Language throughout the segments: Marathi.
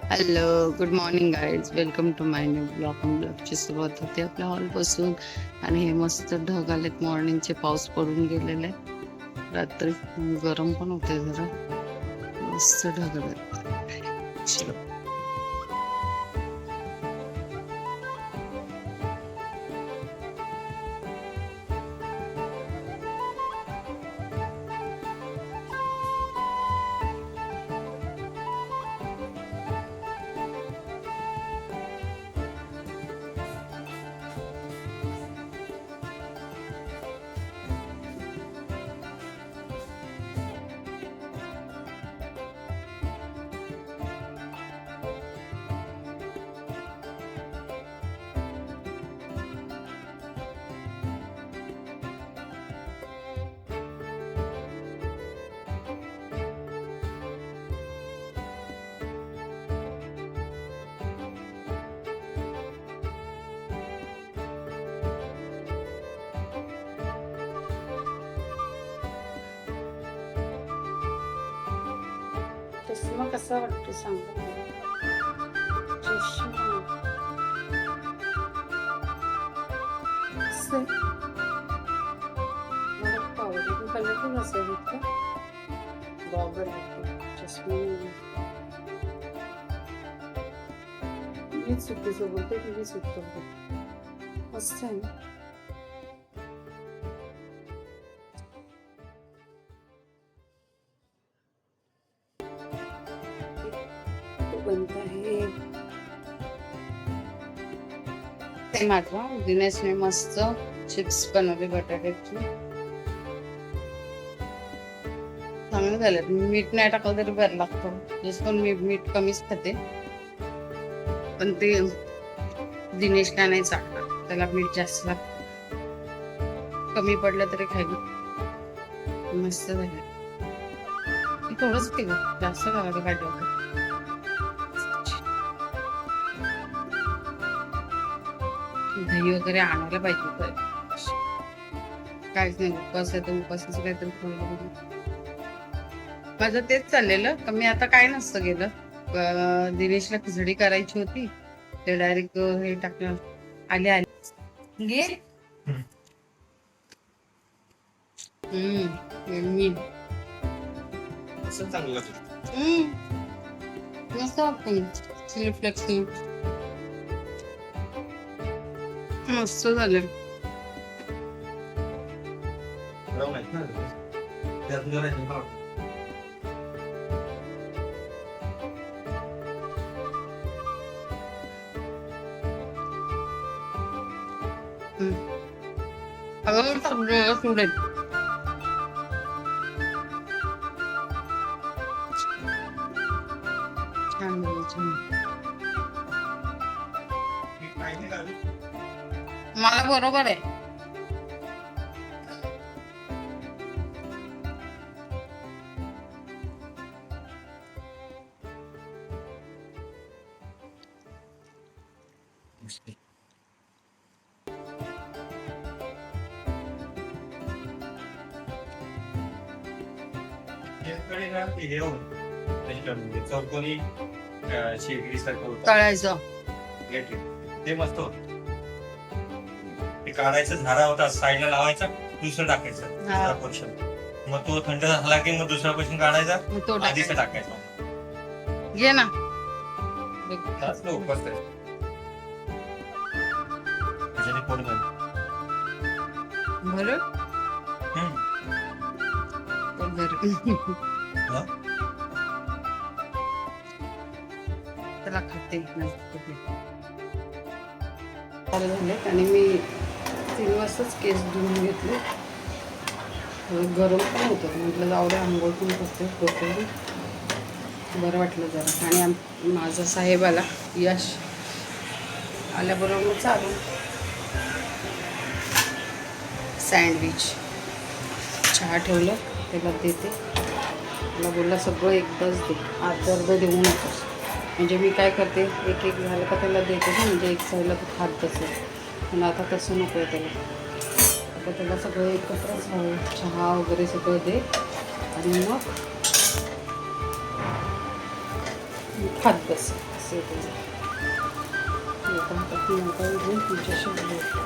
Hello, good morning guys. Welcome to my new blog. ब्लॉगची सुरुवात होते आपल्या हॉलपासून आणि हे मस्त ढग आलेत. मॉर्निंगचे पाऊस पडून गेलेले. रात्री गरम पण होते जरा. मस्त ढग आलेत. चष्मा कसा वाटतो सांगा. चष्मा मला पावडर कलर असेल इतका बॉबल चष्मा मीच चुकीचं बोलते की मी सुटतो मस्त आहे ना. बनता है ते मागवा. दिनेशने मस्त चिप्स बनवले बटाट्याची. चांगलं झालं. मीठ नाही टाकलं तरी बरं लागतं. जसं पण मी मीठ कमीच खाते, पण ते दिनेशला नाही चालणार. त्याला मीठ जास्त लागतं. कमी पडलं तरी खायला मस्त झालं. थोडंच केलं, जास्त घालायला काढलं. दही वगैरे आणायला पाहिजे. काहीच नाही, उपास आहे तर उपासाचं काहीतरी खायला. माझं तेच चाललेलं तर मी आता काय नसतं गेलं. दिनेशला खिचडी करायची होती, ते डायरेक्ट हे टाकलं. आले आले घे. मी चांगलं मस्त वाटतं. चिली फ्लेक्स मस्त झाले. अगं सगळं सुडेल. मला बरोबर आहे. चौकोनी शेगडी सारखं तळायचं ते मस्त होत. ते काढायचं, झारा होता साईडला लावायचा, दुसरं टाकायचं पोर्शन. मग तो थंड झाला की मग दुसरा पोर्शन काढायचा, तो आधीच टाकायचा. घे ना. उपास आहे पोट बरं त्याला खाते झाले. आणि मी 3 वाजताच केस धुवून घेतले. गरम पण होतं, म्हटलं जावडे आंघोळ पण करते डोक्याला. बरं वाटलं जरा. आणि माझा साहेब आला, यश आल्याबरोबर मग चालू सँडविच चहा ठेवलं, त्याला देते. मला बोलला सगळं एकदाच दे, अर्ध देऊ नकोस. म्हणजे मी काय करते, एक एक झालं का त्याला देते ना, म्हणजे एक साईडला तो खात बसेल. पण आता तसं नको आहे त्याला. आता त्याला सगळं एकत्रच हवं. चहा वगैरे सगळं दे आणि मग खात बस. असं होतं. लोकांना प्रियंका येऊन तुमच्याशी बोलते.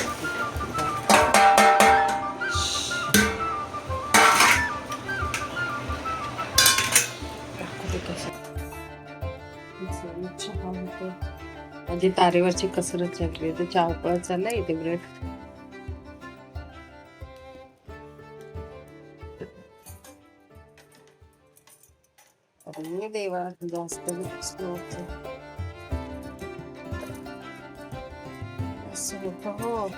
दाखवते कसं. चहा होतो. माझी तारेवरची कसरत चालली आहे. चहा उकळत चाललाय इथे ब्रेड. अरे देवा जास्त स्लो असं होतं हो.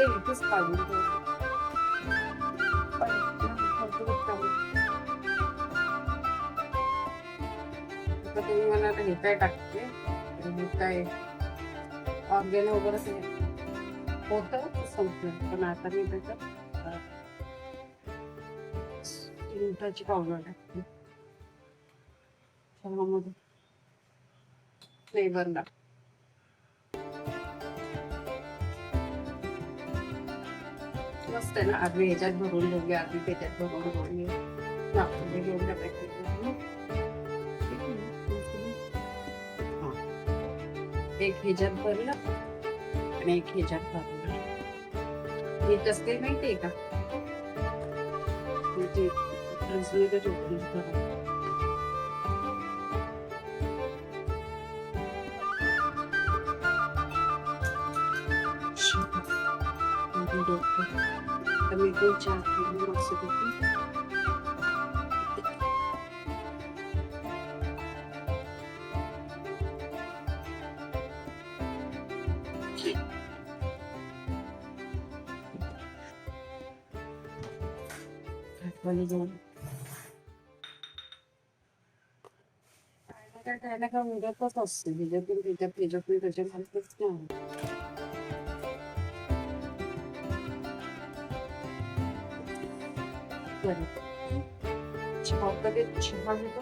इथेच काढून तुम्ही मला आता हे काय टाकते हे काय ऑर्गेन वगैरे होतं संपलं. पण आता मी त्याच्यात सुंठाची पावडर टाकते चहामध्ये फ्लेवरला. मस्त आहे ना. आधी ह्याच्यात भरून घेऊया, आधी त्याच्यात भरून घेऊया. नागपूरला घेऊन टाकायची. एक ह्याच्यात भरलं आणि एक ह्याच्यात भरलं. हे कसते माहितीये का? मी तो चहा खायला का उडतच असते. त्याच्यातून त्याच्या घालतच नाही. चहा कधी चहा घेतो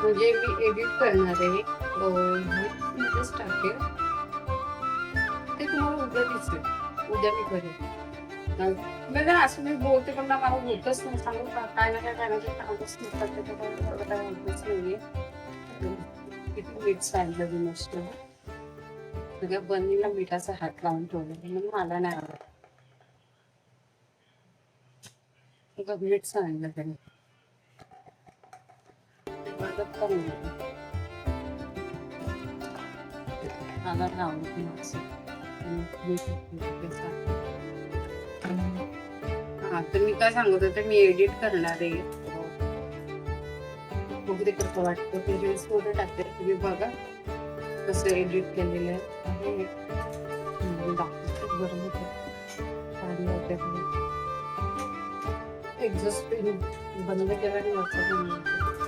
म्हणजे मी एडिट करणार आहे. मध्येच टाकेल ते तुम्हाला उद्या दिसेल. उद्या मी करेन. म्हणजे असं मी बोलते पण मला होतच नाही. सांगू काय ना काय सांगतच नसतात. काय होतच नाहीये. किती मीठ सांगितलं मी मस्त. सगळ्या बनीला मिठाचा हात लावून ठेवलं म्हणून मला नाही आवडत. मीठ सांगितलं त्याने मला आवडत. हा तर मी काय सांगत होते, मी एडिट करणार आहे. वगैरे कसं वाटतं ते रील्स मध्ये टाकते. तुम्ही बघा कसं एडिट केलेलं आहे. एक्झॉस्ट पेन बंद केला आणि वरचा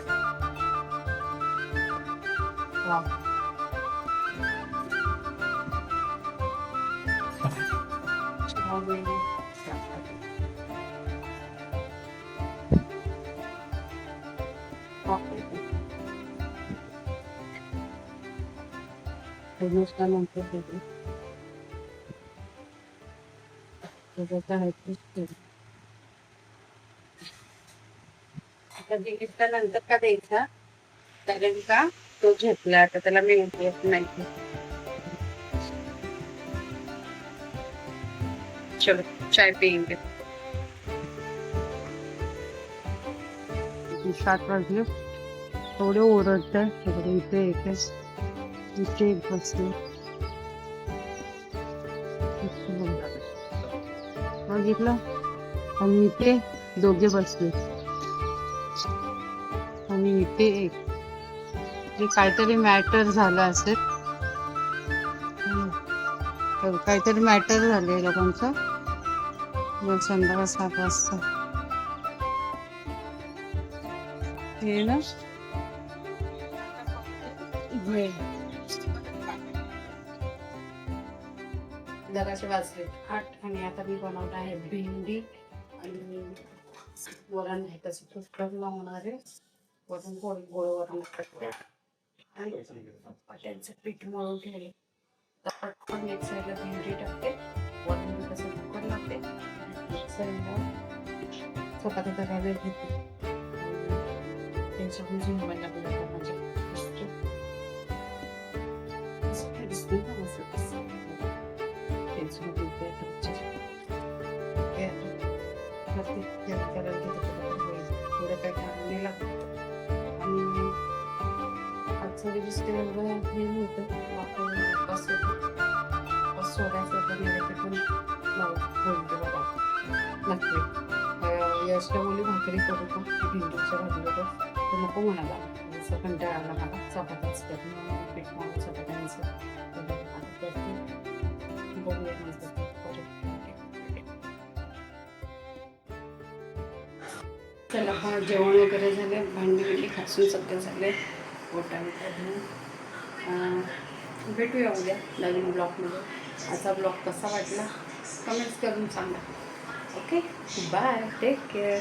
नंतर का द्यायचा, कारण का तो झेपला. आता त्याला मी येत नाही. चलो चाय पियेंगे. 7 वाजले. थोडे ओरडत आहे. इथे येते इथे एक बसले. बघितलं आणि इथे दोघे बसले आणि इथे एक जे काहीतरी मॅटर झालं असेल. काहीतरी मॅटर झाले लोकांचं. मग संध्याकाळ 7 वाजता हे ना जराशे वाजले 8 आणि आता मी बनवलं आहे भेंडी आणि वरण आहे तसं पुस्तक लावणार आहे. वरण पोळी गोळ वरण आणि त्यांचं पीठ मळून ठेवले. तर पटकन एक साईडला भेंडी टाकते, वरण कसं कुकर लागते, एक साईडला चपात्या करायला घेते. त्यांच्याकडून जे मोबाईल लागला म्हणजे यशमुली भाकरी करू का भेंडीच्या भाजीला तर नको म्हणाला. जसं कंटाळा आला मला चपात्याच पीठ मारून चपात्यांचं बघूया. चला पण जेवण वगैरे झाले, भांडी बिंडी घासून सगळं झाले, बोटाने काढून. भेटूया उद्या नवीन ब्लॉगमध्ये. आजचा ब्लॉग कसा वाटला कमेंट्स करून सांगा. Okay bye, take care.